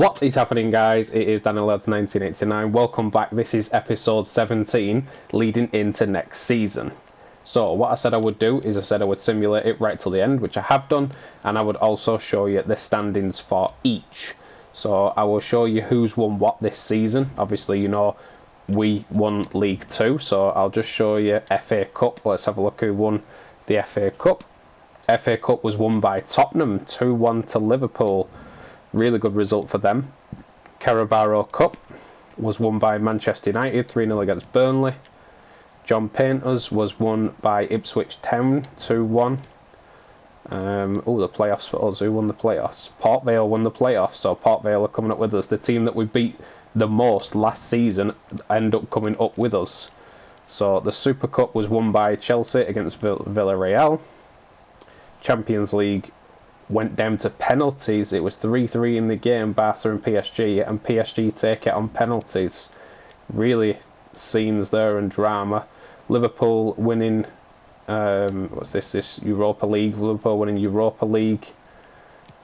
What is happening, guys? It is Daniel1989. Welcome back. This is episode 17, leading into next season. So what I said I would do is I said I would simulate it right till the end, which I have done, and I would also show you the standings for each. So I will show you who's won what this season. Obviously, you know, we won League 2, so I'll just show you FA Cup. Let's have a look who won the FA Cup. FA Cup was won by Tottenham, 2-1 to Liverpool. Really good result for them. Carabao Cup was won by Manchester United, 3-0 against Burnley. John Painters was won by Ipswich Town, 2-1. The playoffs for us. Who won the playoffs? Port Vale won the playoffs, so Port Vale are coming up with us. The team that we beat the most last season end up coming up with us. So the Super Cup was won by Chelsea against Villarreal. Champions League went down to penalties. It was 3-3 in the game, Barca and PSG take it on penalties. Really scenes there and drama. Liverpool winning this Europa League. Liverpool winning Europa League.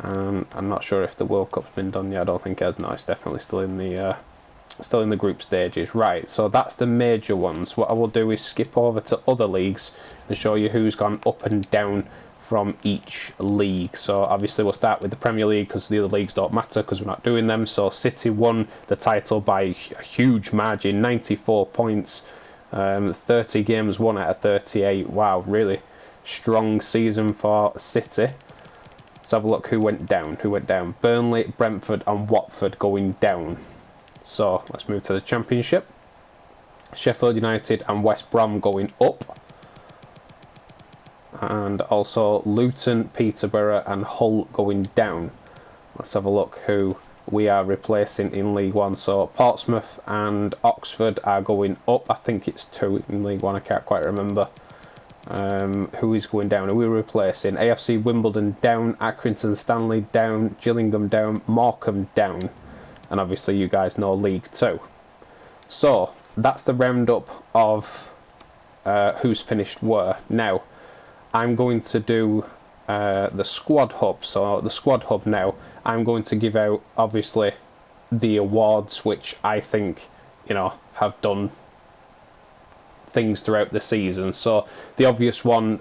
I'm not sure if the World Cup's been done yet. I don't think it has. No, it's definitely still in the group stages. Right, so that's the major ones. What I will do is skip over to other leagues and show you who's gone up and down from each league. So obviously we'll start with the Premier League because the other leagues don't matter because we're not doing them. So City won the title by a huge margin, 94 points, 30 games won out of 38. Wow, really strong season for City. Let's have a look who went down. Burnley, Brentford and Watford going down. So let's move to the Championship. Sheffield United and West Brom going up. And also Luton, Peterborough and Hull going down. Let's have a look who we are replacing in League 1. So Portsmouth and Oxford are going up. I think it's 2 in League 1, I can't quite remember. Who is going down? Are we replacing? AFC Wimbledon down, Accrington Stanley down, Gillingham down, Morecambe down. And obviously you guys know League 2. So that's the roundup of who's finished where. Now I'm going to do the squad hub. So the squad hub now, I'm going to give out obviously the awards which I think, you know, have done things throughout the season. So the obvious one,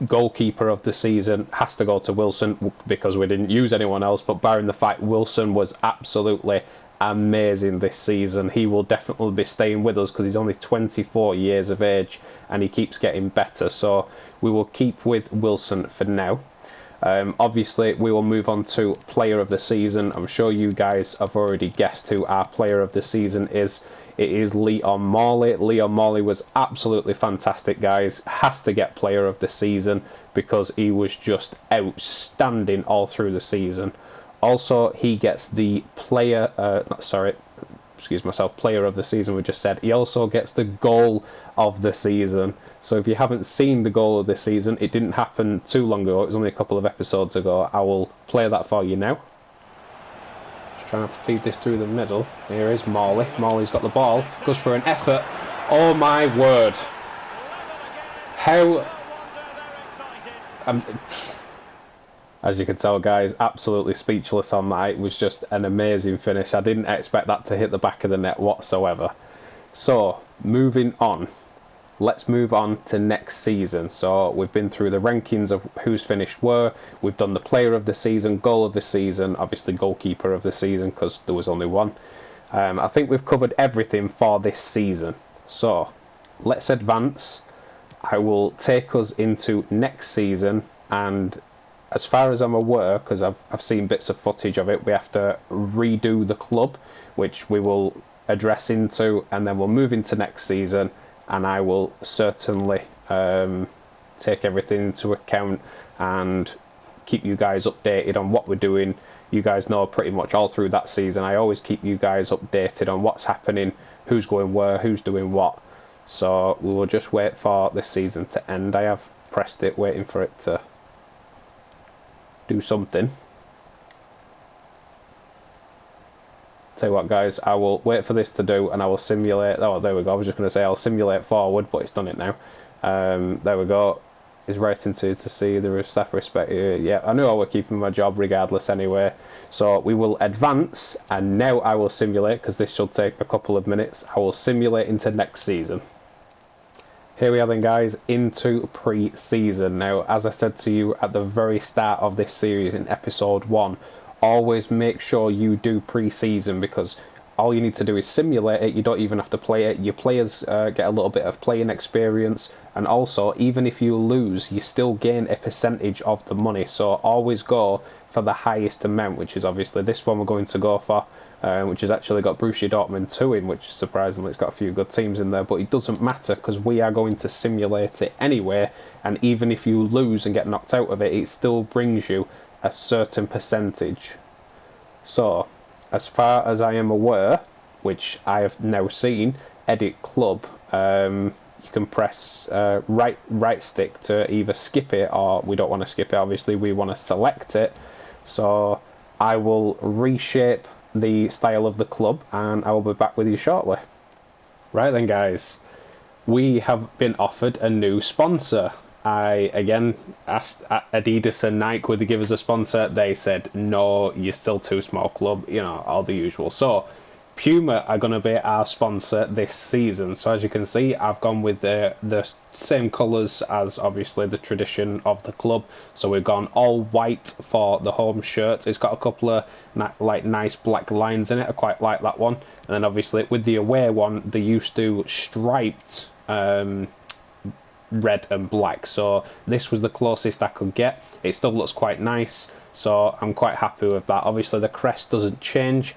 goalkeeper of the season, has to go to Wilson because we didn't use anyone else, but barring the fact Wilson was absolutely amazing this season. He will definitely be staying with us because he's only 24 years of age and he keeps getting better, so we will keep with Wilson for now. Obviously we will move on to player of the season. I'm sure you guys have already guessed who our player of the season is. It is Leon Morley. Leon Morley was absolutely fantastic, guys. Has to get player of the season because he was just outstanding all through the season. Also, he gets the player of the season, we just said. He also gets the goal of the season. So if you haven't seen the goal of the season, it didn't happen too long ago. It was only a couple of episodes ago. I will play that for you now. Just trying to feed this through the middle. Here is Morley. Morley's got the ball. Goes for an effort. Oh my word. How... as you can tell, guys, absolutely speechless on that. It was just an amazing finish. I didn't expect that to hit the back of the net whatsoever. So, moving on. Let's move on to next season. So, we've been through the rankings of who's finished where. We've done the player of the season, goal of the season, obviously goalkeeper of the season because there was only one. I think we've covered everything for this season. So, let's advance. I will take us into next season, and as far as I'm aware, because I've seen bits of footage of it, we have to redo the club, which we will address into, and then we'll move into next season, and I will certainly take everything into account and keep you guys updated on what we're doing. You guys know pretty much all through that season, I always keep you guys updated on what's happening, who's going where, who's doing what. So we will just wait for this season to end. I have pressed it, waiting for it to do something. Tell you what, guys, I will wait for this to do and I will simulate. Oh, there we go. I was just going to say I'll simulate forward, but it's done it now. There we go. Is writing to see the staff respect. Yeah, I knew I was keeping my job regardless anyway. So we will advance, and now I will simulate, because this should take a couple of minutes, I will simulate into next season. Here we are then, guys, into pre-season. Now, as I said to you at the very start of this series in episode 1, always make sure you do pre-season, because all you need to do is simulate it. You don't even have to play it. Your players get a little bit of playing experience, and also, even if you lose, you still gain a percentage of the money. So always go for the highest amount, which is obviously this one we're going to go for, which has actually got Borussia Dortmund 2 in, which surprisingly it's got a few good teams in there, but it doesn't matter because we are going to simulate it anyway, and even if you lose and get knocked out of it, it still brings you a certain percentage. So, as far as I am aware, which I have now seen, edit club, you can press right stick to either skip it, or we don't want to skip it, obviously we want to select it. So I will reshape the style of the club, and I will be back with you shortly. Right then, guys, we have been offered a new sponsor. I again asked Adidas and Nike would they give us a sponsor. They said no, you're still too small club, you know, all the usual. So Puma are going to be our sponsor this season. So as you can see, I've gone with the same colours as obviously the tradition of the club. So we've gone all white for the home shirt. It's got a couple of like nice black lines in it. I quite like that one. And then obviously with the away one, they used to striped red and black. So this was the closest I could get. It still looks quite nice. So I'm quite happy with that. Obviously the crest doesn't change.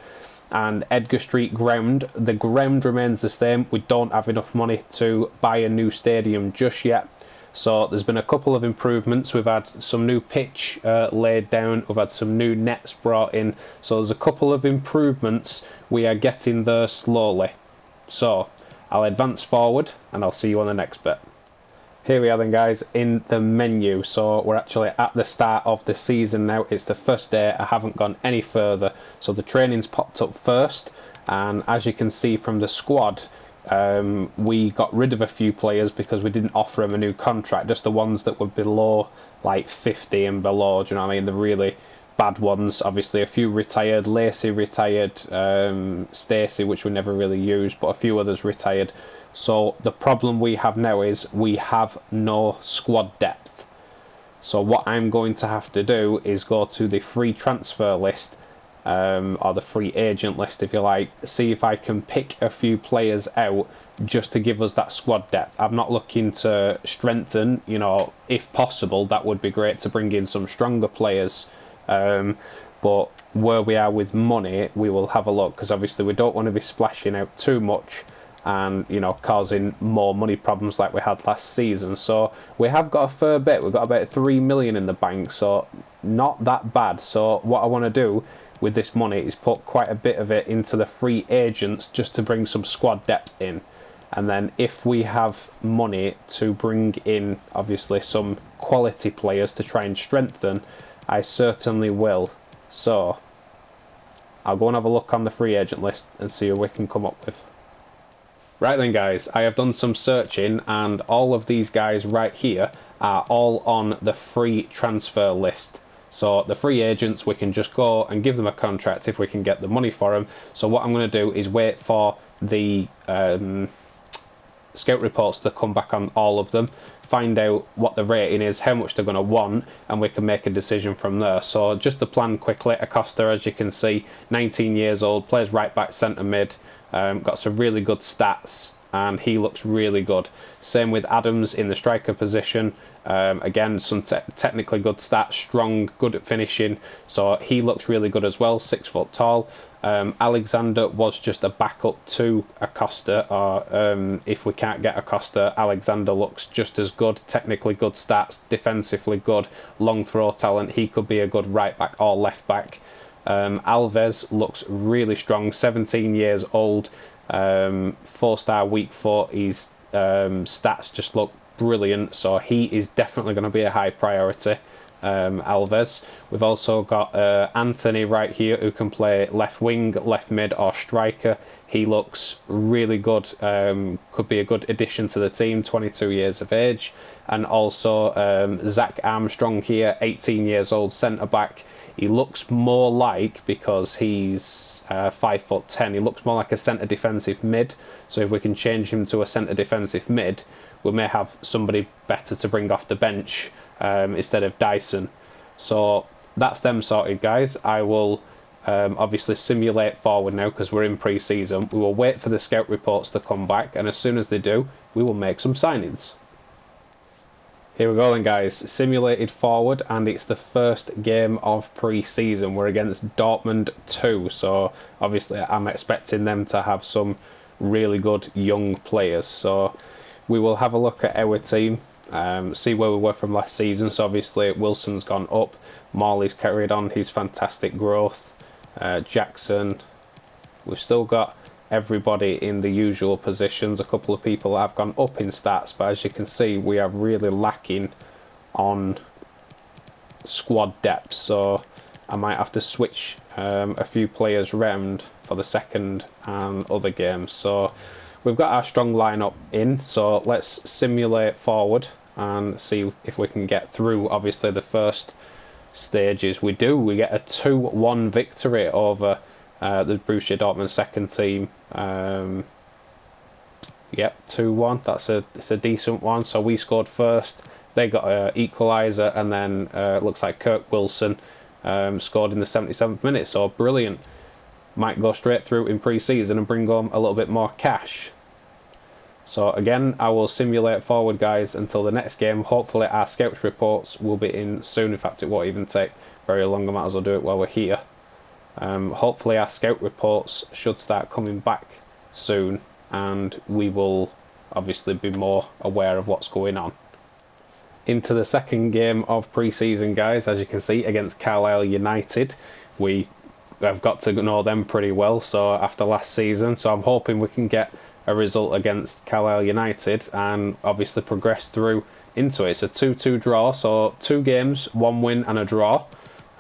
And Edgar Street ground, the ground remains the same. We don't have enough money to buy a new stadium just yet, so there's been a couple of improvements. We've had some new pitch laid down, we've had some new nets brought in, so there's a couple of improvements. We are getting there slowly. So I'll advance forward and I'll see you on the next bit. Here we are then, guys, in the menu. So we're actually at the start of the season now. It's the first day. I haven't gone any further. So the training's popped up first. And as you can see from the squad, we got rid of a few players because we didn't offer them a new contract. Just the ones that were below like 50 and below, do you know what I mean? The really bad ones. Obviously a few retired. Lacey retired. Stacey, which we never really used, but a few others retired. So the problem we have now is we have no squad depth. So what I'm going to have to do is go to the free transfer list, or the free agent list if you like, see if I can pick a few players out just to give us that squad depth. I'm not looking to strengthen, you know, if possible that would be great to bring in some stronger players, but where we are with money we will have a look, because obviously we don't want to be splashing out too much and, you know, causing more money problems like we had last season. So we have got a fair bit. We've got about 3 million in the bank, so not that bad. So what I want to do with this money is put quite a bit of it into the free agents just to bring some squad depth in. And then if we have money to bring in, obviously, some quality players to try and strengthen, I certainly will. So I'll go and have a look on the free agent list and see what we can come up with. Right then, guys, I have done some searching and all of these guys right here are all on the free transfer list. So the free agents, we can just go and give them a contract if we can get the money for them. So what I'm going to do is wait for the scout reports to come back on all of them, find out what the rating is, how much they're going to want, and we can make a decision from there. So just the plan quickly, Acosta, as you can see, 19 years old, plays right back, centre mid, got some really good stats, and he looks really good. Same with Adams in the striker position. Again, some technically good stats, strong, good at finishing, so he looks really good as well, 6 foot tall. Alexander was just a backup to Acosta, or if we can't get Acosta, Alexander looks just as good, technically good stats, defensively good, long throw talent. He could be a good right back or left back. Alves looks really strong, 17 years old, 4-star weak foot. His stats just look brilliant, so he is definitely going to be a high priority. Alves. We've also got Anthony right here, who can play left wing, left mid, or striker. He looks really good, could be a good addition to the team, 22 years of age. And also Zach Armstrong here, 18 years old, centre back. he looks more like, because he's 5'10", he looks more like a centre defensive mid. So if we can change him to a centre defensive mid, we may have somebody better to bring off the bench instead of Dyson. So that's them sorted, guys. I will obviously simulate forward now because we're in pre-season. We will wait for the scout reports to come back, and as soon as they do, we will make some signings. Here we go then, guys. Simulated forward, and it's the first game of pre-season. We're against Dortmund 2, so obviously I'm expecting them to have some really good young players. So we will have a look at our team, see where we were from last season. So obviously Wilson's gone up, Morley's carried on his fantastic growth, Jackson, we've still got everybody in the usual positions. A couple of people have gone up in stats, but as you can see, we are really lacking on squad depth, so I might have to switch a few players around for the second and other games. So we've got our strong lineup in, so let's simulate forward and see if we can get through. Obviously the first stages we get a 2-1 victory over the Borussia Dortmund second team. Yep, 2-1. It's a decent one. So we scored first. They got an equaliser, and then looks like Kirk Wilson scored in the 77th minute. So brilliant. Might go straight through in pre-season and bring home a little bit more cash. So again, I will simulate forward, guys, until the next game. Hopefully our scouts reports will be in soon. In fact, it won't even take very long. I might as well do it while we're here. Hopefully our scout reports should start coming back soon, and we will obviously be more aware of what's going on. Into the second game of pre-season, guys. As you can see, against Carlisle United, we have got to know them pretty well, so after last season, so I'm hoping we can get a result against Carlisle United and obviously progress through into it. It's a 2-2 draw, so 2 games, 1 win and a draw.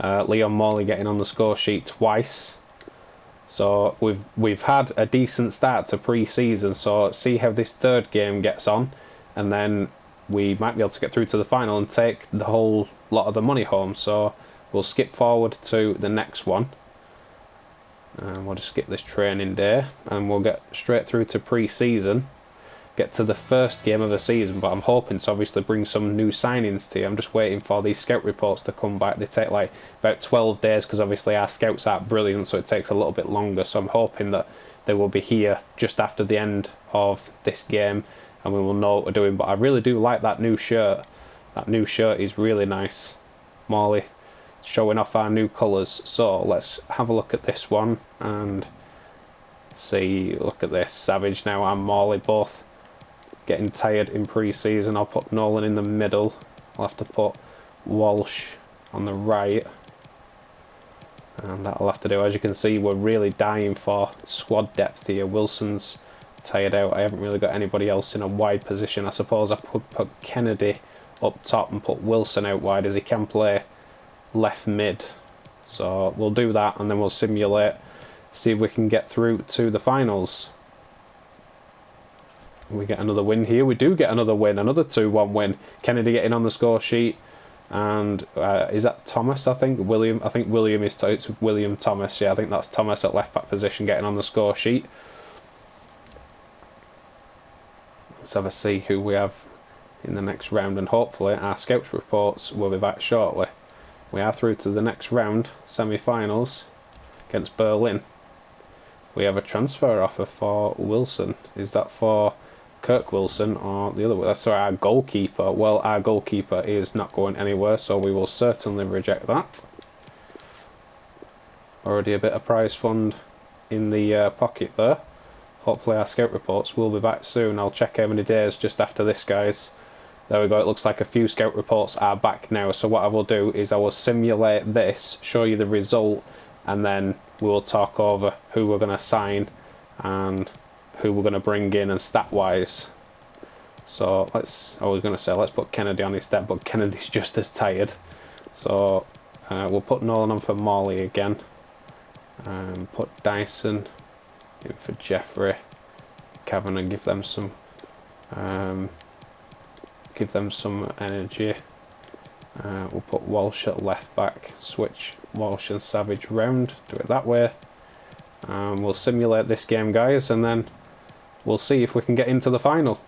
Leon Morley getting on the score sheet twice. So we've had a decent start to pre-season, so see how this third game gets on, and then we might be able to get through to the final and take the whole lot of the money home. So we'll skip forward to the next one, and we'll just skip this training day, and we'll get straight through to pre-season, get to the first game of the season. But I'm hoping to obviously bring some new signings to you. I'm just waiting for these scout reports to come back. They take like about 12 days because obviously our scouts aren't brilliant, so it takes a little bit longer. So I'm hoping that they will be here just after the end of this game, and we will know what we're doing. But I really do like that new shirt. That new shirt is really nice. Morley showing off our new colours. So let's have a look at this one and see. Look at this. Savage now and Morley both getting tired in pre-season. I'll put Nolan in the middle. I'll have to put Walsh on the right, and that'll have to do. As you can see, we're really dying for squad depth here. Wilson's tired out. I haven't really got anybody else in a wide position. I suppose I could put Kennedy up top and put Wilson out wide, as he can play left mid. So we'll do that, and then we'll simulate, see if we can get through to the finals. We get another win here. We do get another win, another 2-1 win. Kennedy getting on the score sheet, and is that Thomas? I think William. I think William is. It's William Thomas. Yeah, I think that's Thomas at left back position getting on the score sheet. Let's have a see who we have in the next round, and hopefully our scouts reports will be back shortly. We are through to the next round, semi-finals against Berlin. We have a transfer offer for Wilson. Is that for Kirk Wilson or the other way? That's our goalkeeper. Well, our goalkeeper is not going anywhere, so we will certainly reject that. Already a bit of prize fund in the pocket there. Hopefully our scout reports will be back soon. I'll check how many days just after this, guys. There we go. It looks like a few scout reports are back now. So what I will do is I will simulate this, show you the result, and then we will talk over who we're going to sign and who we're going to bring in and stat-wise. So I was going to say let's put Kennedy on instead, but Kennedy's just as tired. So we'll put Nolan on for Morley again. Put Dyson in for Jeffrey. Kavanagh, give them some energy. We'll put Walsh at left back, switch Walsh and Savage round, do it that way. We'll simulate this game, guys, and then we'll see if we can get into the final.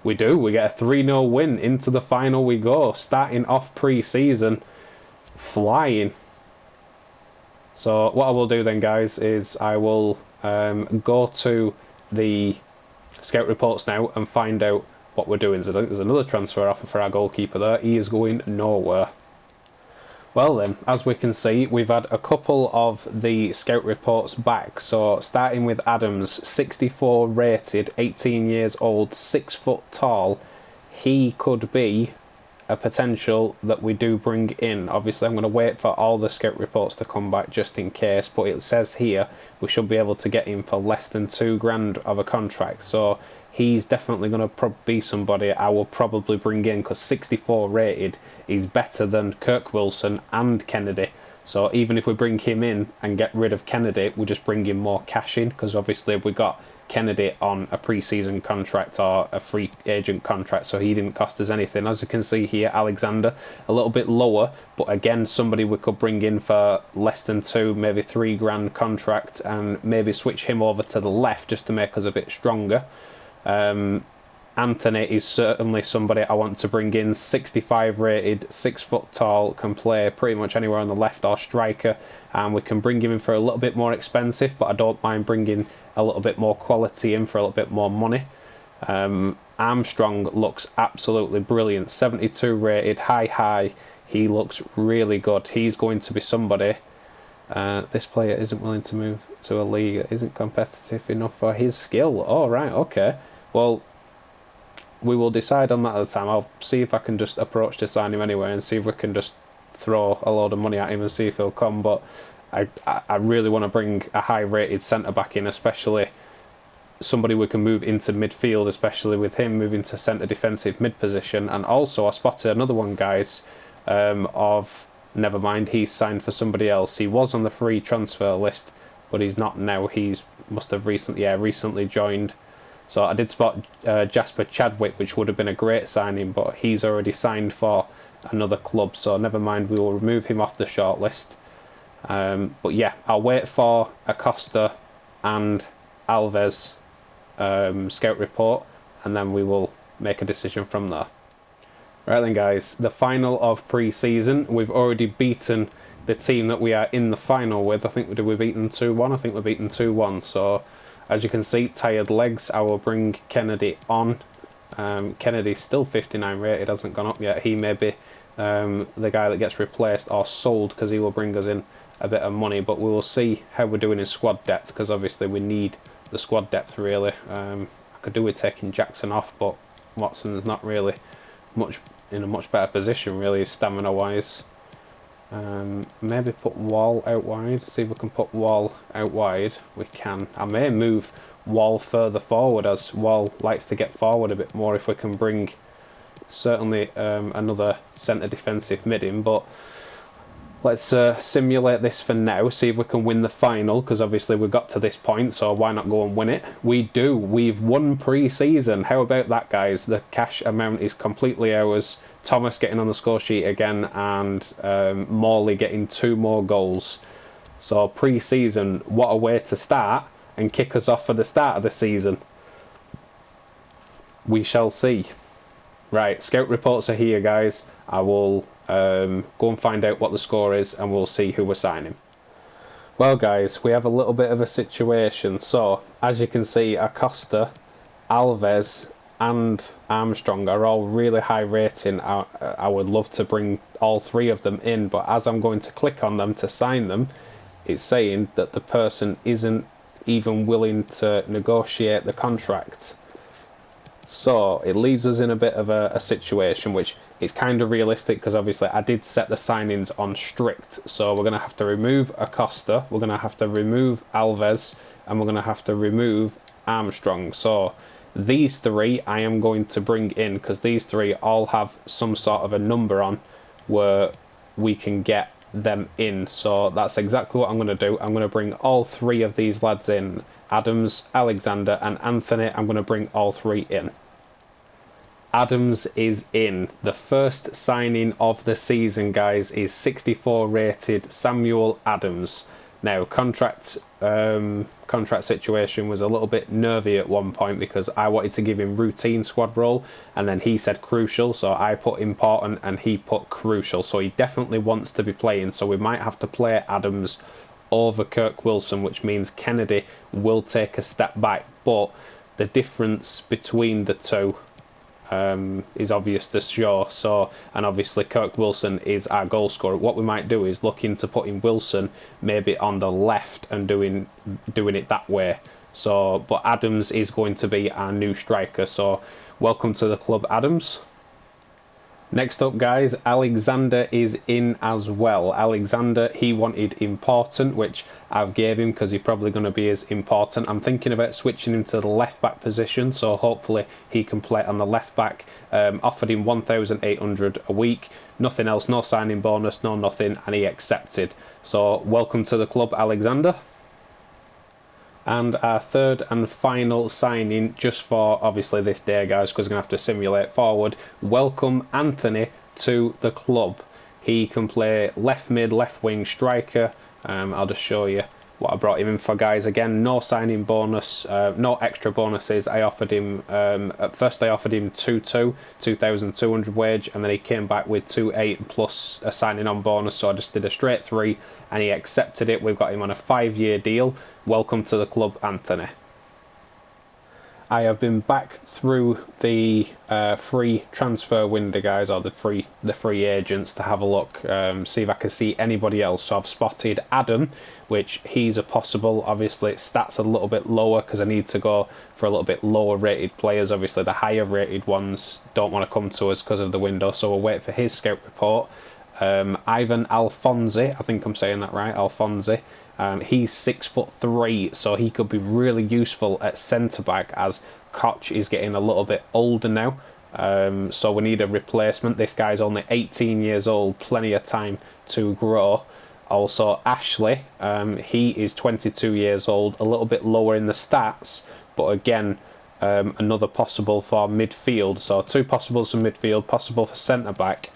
We do, we get a 3-0 win, into the final we go, starting off pre-season, flying. So what I will do then, guys, is I will go to the scout reports now and find out what we're doing. So I think there's another transfer offer for our goalkeeper there. He is going nowhere. Well then, as we can see, we've had a couple of the scout reports back. So starting with Adams, 64 rated, 18 years old, 6 foot tall. He could be a potential that we do bring in. Obviously I'm going to wait for all the scout reports to come back just in case, but it says here we should be able to get him for less than £2,000 of a contract. So he's definitely going to be somebody I will probably bring in, because 64 rated is better than Kirk Wilson and Kennedy. So even if we bring him in and get rid of Kennedy, we just bring in more cash in, because obviously we got Kennedy on a pre-season contract or a free agent contract, so he didn't cost us anything. As you can see here, Alexander a little bit lower, but again somebody we could bring in for less than £2,000, maybe £3,000 contract, and maybe switch him over to the left just to make us a bit stronger. Anthony is certainly somebody I want to bring in, 65 rated, 6 foot tall, can play pretty much anywhere on the left or striker, and we can bring him in for a little bit more expensive, but I don't mind bringing a little bit more quality in for a little bit more money. Armstrong looks absolutely brilliant, 72 rated, high, he looks really good. He's going to be somebody. This player isn't willing to move to a league that isn't competitive enough for his skill. Oh, right, okay. Well, we will decide on that at the time. I'll see if I can just approach to sign him anyway and see if we can just throw a load of money at him and see if he'll come. But I really want to bring a high-rated centre-back in, especially somebody we can move into midfield, especially with him moving to centre defensive mid position. And also I spotted another one, guys, never mind, he's signed for somebody else. He was on the free transfer list, but he's not now. He's must have recently joined. So I did spot Jasper Chadwick, which would have been a great signing, but he's already signed for another club, so never mind, we will remove him off the shortlist. But yeah, I'll wait for Acosta and Alves scout report, and then we will make a decision from there. Right then, guys, the final of pre-season. We've already beaten the team that we are in the final with. I think we've beaten 2-1. I think we've beaten 2-1. So as you can see, tired legs. I will bring Kennedy on. Kennedy's still 59 rated, hasn't gone up yet. He may be the guy that gets replaced or sold, because he will bring us in a bit of money. But we will see how we're doing in squad depth, because obviously we need the squad depth really. I could do with taking Jackson off, but Watson's not really in a much better position really, stamina wise. Maybe put Wall out wide. See if we can put Wall out wide. We can. I may move Wall further forward, as Wall likes to get forward a bit more, if we can bring certainly another centre defensive mid in. But let's simulate this for now, see if we can win the final, because obviously we've got to this point, so why not go and win it? We do. We've won pre-season. How about that, guys? The cash amount is completely ours. Thomas getting on the score sheet again, and Morley getting 2 more goals. So pre-season, what a way to start and kick us off for the start of the season. We shall see. Right, scout reports are here, guys. I will go and find out what the score is, and we'll see who we're signing. Well, guys, we have a little bit of a situation. So as you can see, Acosta, Alves and Armstrong are all really high rating. I would love to bring all 3 of them in, but as I'm going to click on them to sign them, it's saying that the person isn't even willing to negotiate the contract. So it leaves us in a bit of a situation, which is kind of realistic, because obviously I did set the signings on strict. So we're going to have to remove Acosta, we're going to have to remove Alves, and we're going to have to remove Armstrong. So these 3 I am going to bring in, because these 3 all have some sort of a number on where we can get them in. So that's exactly what I'm going to do. I'm going to bring all 3 of these lads in. Adams, Alexander and Anthony, I'm going to bring all 3 in. Adams is in. The first signing of the season, guys, is 64 rated Samuel Adams. Now, contract situation was a little bit nervy at one point because I wanted to give him routine squad role, and then he said crucial, so I put important and he put crucial. So he definitely wants to be playing, so we might have to play Adams over Kirk Wilson, which means Kennedy will take a step back. But the difference between the two is obvious to show. So, and obviously Kirk Wilson is our goal scorer. What we might do is look into putting Wilson maybe on the left and doing it that way. So, but Adams is going to be our new striker. So, welcome to the club, Adams. Next up, guys, Alexander is in as well. Alexander, he wanted important, which I've gave him because he's probably going to be as important. I'm thinking about switching him to the left back position, so hopefully he can play on the left back. Offered him 1,800 a week, nothing else, no signing bonus, no nothing, and he accepted. So welcome to the club, Alexander. And our third and final signing, just for obviously this day, guys, because we're going to have to simulate forward. Welcome Anthony to the club. He can play left mid, left wing, striker. I'll just show you what I brought him in for, guys. Again, no signing bonus, no extra bonuses. I offered him, at first I offered him 2,200 wage, and then he came back with 2,800 plus a signing on bonus, so I just did a straight 3, and he accepted it. We've got him on a 5-year deal. Welcome to the club, Anthony. I have been back through the free transfer window, guys, or the free agents, to have a look, see if I can see anybody else. So I've spotted Adam, which he's a possible. Obviously, stats a little bit lower because I need to go for a little bit lower rated players. Obviously, the higher rated ones don't want to come to us because of the window, so we'll wait for his scout report. Ivan Alfonsi, I think I'm saying that right, Alfonsi. He's 6'3", so he could be really useful at centre back as Koch is getting a little bit older now. So we need a replacement. This guy's only 18 years old, plenty of time to grow. Also, Ashley, he is 22 years old, a little bit lower in the stats, but again, another possible for midfield. So 2 possibles for midfield, possible for centre back,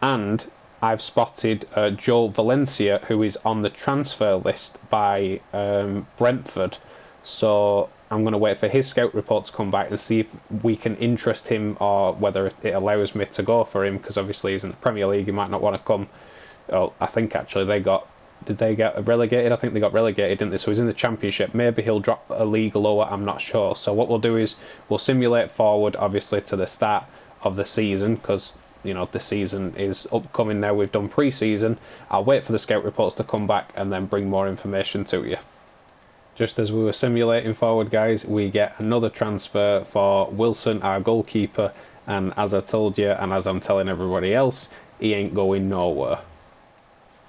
and I've spotted Joe Valencia, who is on the transfer list by Brentford. So I'm going to wait for his scout report to come back and see if we can interest him or whether it allows me to go for him, because obviously he's in the Premier League, he might not want to come. Oh, I think actually did they get relegated? I think they got relegated, didn't they? So he's in the Championship. Maybe he'll drop a league lower, I'm not sure. So what we'll do is we'll simulate forward, obviously, to the start of the season, because you know the season is upcoming now. We've done pre-season. I'll wait for the scout reports to come back and then bring more information to you. Just as we were simulating forward, guys, we get another transfer for Wilson, our goalkeeper, and as I told you and as I'm telling everybody else, he ain't going nowhere.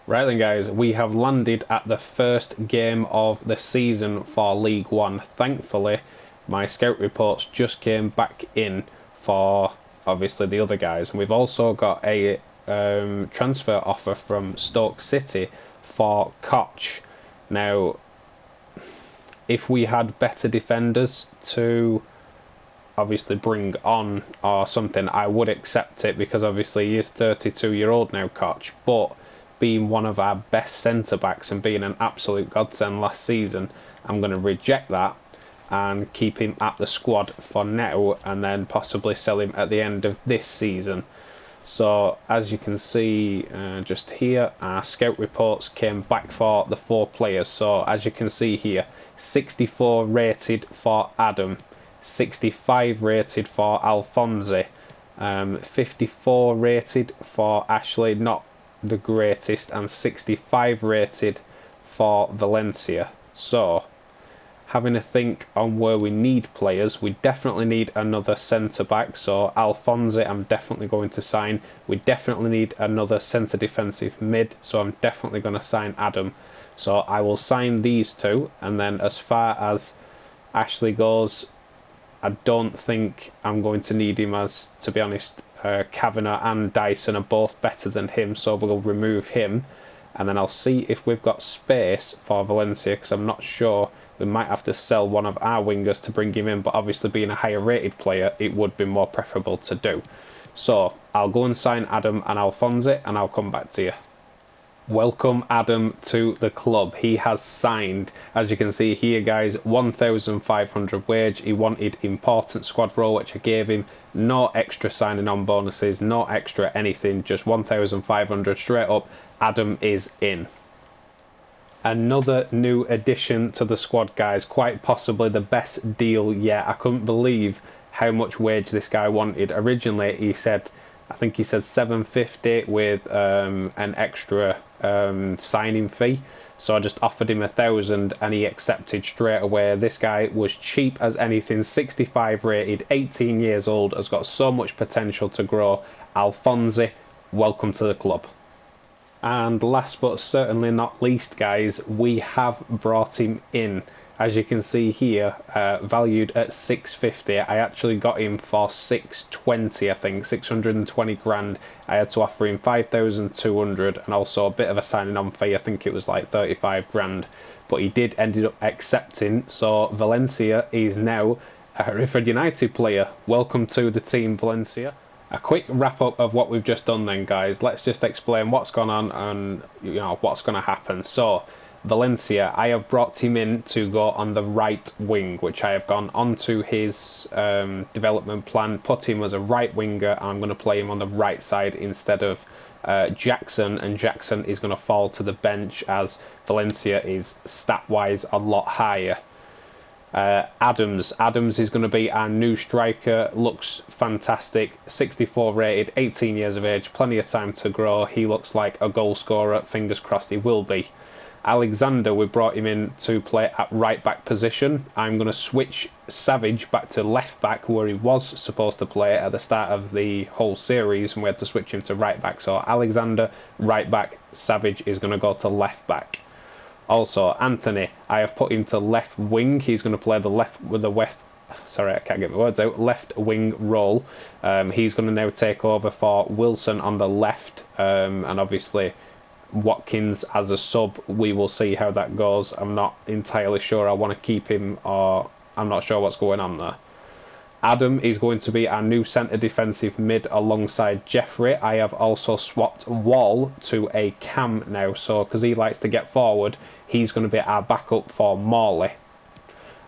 Right then, guys, we have landed at the first game of the season for League One. Thankfully, my scout reports just came back in for obviously the other guys, and we've also got a transfer offer from Stoke City for Koch. Now, if we had better defenders to obviously bring on or something, I would accept it, because obviously he is 32-year-old now, Koch, but being one of our best centre-backs and being an absolute godsend last season, I'm going to reject that and keep him at the squad for now, and then possibly sell him at the end of this season. So as you can see just here, our scout reports came back for the 4 players. So as you can see here, 64 rated for Adam, 65 rated for Alfonsi, 54 rated for Ashley, not the greatest, and 65 rated for Valencia. So having a think on where we need players, we definitely need another centre-back, so Alfonsi I'm definitely going to sign. We definitely need another centre defensive mid, so I'm definitely going to sign Adam. So I will sign these 2, and then as far as Ashley goes, I don't think I'm going to need him, as, to be honest, Kavanagh and Dyson are both better than him, so we'll remove him. And then I'll see if we've got space for Valencia, because I'm not sure we might have to sell one of our wingers to bring him in, but obviously being a higher rated player, it would be more preferable to do. So I'll go and sign Adam and Alphonse, and I'll come back to you. Welcome Adam to the club. He has signed, as you can see here guys, 1,500 wage. He wanted important squad role, which I gave him. No extra signing on bonuses, no extra anything, just 1,500 straight up. Adam is in. Another new addition to the squad guys, quite possibly the best deal yet. I couldn't believe how much wage this guy wanted. Originally he said, I think he said 750 with an extra signing fee, so I just offered him 1,000 and he accepted straight away. This guy was cheap as anything, 65 rated, 18 years old, has got so much potential to grow. Alphonse, welcome to the club. And last but certainly not least guys, we have brought him in. As you can see here, valued at 650. I actually got him for 620, I think, 620 grand. I had to offer him 5,200 and also a bit of a signing on fee. I think it was like 35 grand, but he did ended up accepting. So Valencia is now a Hereford United player. Welcome to the team, Valencia. A quick wrap up of what we've just done then guys. Let's just explain what's gone on and what's going to happen. So Valencia, I have brought him in to go on the right wing, which I have gone onto his development plan, put him as a right winger, and I'm going to play him on the right side instead of Jackson, and Jackson is going to fall to the bench as Valencia is stat-wise a lot higher. Adams is going to be our new striker, looks fantastic, 64 rated, 18 years of age, plenty of time to grow. He looks like a goal scorer, fingers crossed he will be. Alexander, we brought him in to play at right back position. I'm going to switch Savage back to left back where he was supposed to play at the start of the whole series, and we had to switch him to right back. So Alexander right back, Savage is going to go to left back. Also Anthony, I have put him to left wing. He's going to play the left wing role. He's going to now take over for Wilson on the left, and obviously Watkins as a sub. We will see how that goes. I'm not entirely sure I want to keep him, or I'm not sure what's going on there. Adam is going to be our new centre defensive mid alongside Jeffrey. I have also swapped Wall to a cam now, so because he likes to get forward, he's going to be our backup for Morley.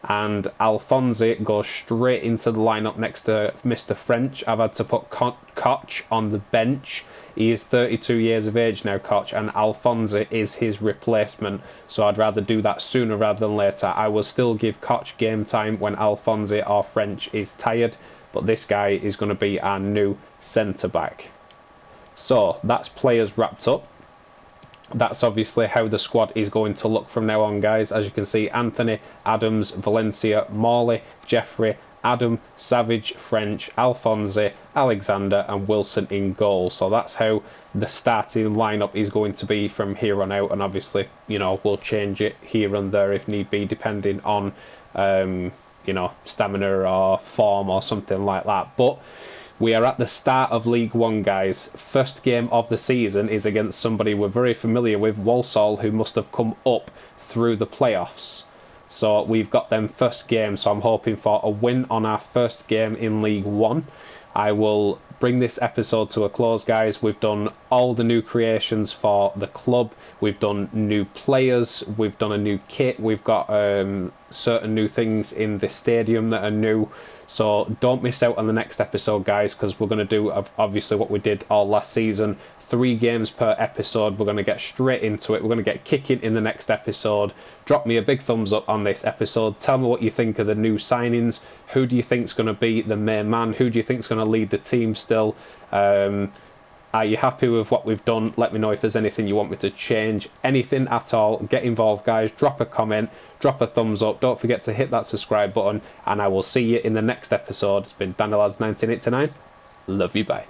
And Alphonse goes straight into the lineup next to Mr. French. I've had to put Koch on the bench. He is 32 years of age now, Koch, and Alphonse is his replacement. So I'd rather do that sooner rather than later. I will still give Koch game time when Alphonse or French is tired, but this guy is going to be our new centre-back. So that's players wrapped up. That's obviously how the squad is going to look from now on, guys. As you can see, Anthony, Adams, Valencia, Morley, Jeffrey, Adam, Savage, French, Alphonse, Alexander and Wilson in goal. So that's how the starting lineup is going to be from here on out, and obviously, we'll change it here and there if need be, depending on stamina or form or something like that. But we are at the start of League One, guys. First game of the season is against somebody we're very familiar with, Walsall, who must have come up through the playoffs. So we've got them first game, so I'm hoping for a win on our first game in League One. I will bring this episode to a close, guys. We've done all the new creations for the club. We've done new players. We've done a new kit. We've got certain new things in the stadium that are new. So don't miss out on the next episode, guys, because we're going to do obviously what we did all last season. 3 games per episode. We're going to get straight into it. We're going to get kicking in the next episode. Drop me a big thumbs up on this episode. Tell me what you think of the new signings. Who do you think is going to be the main man? Who do you think is going to lead the team still? Are you happy with what we've done? Let me know if there's anything you want me to change. Anything at all. Get involved, guys. Drop a comment. Drop a thumbs up. Don't forget to hit that subscribe button. And I will see you in the next episode. It's been DanielAds1989. Love you, bye.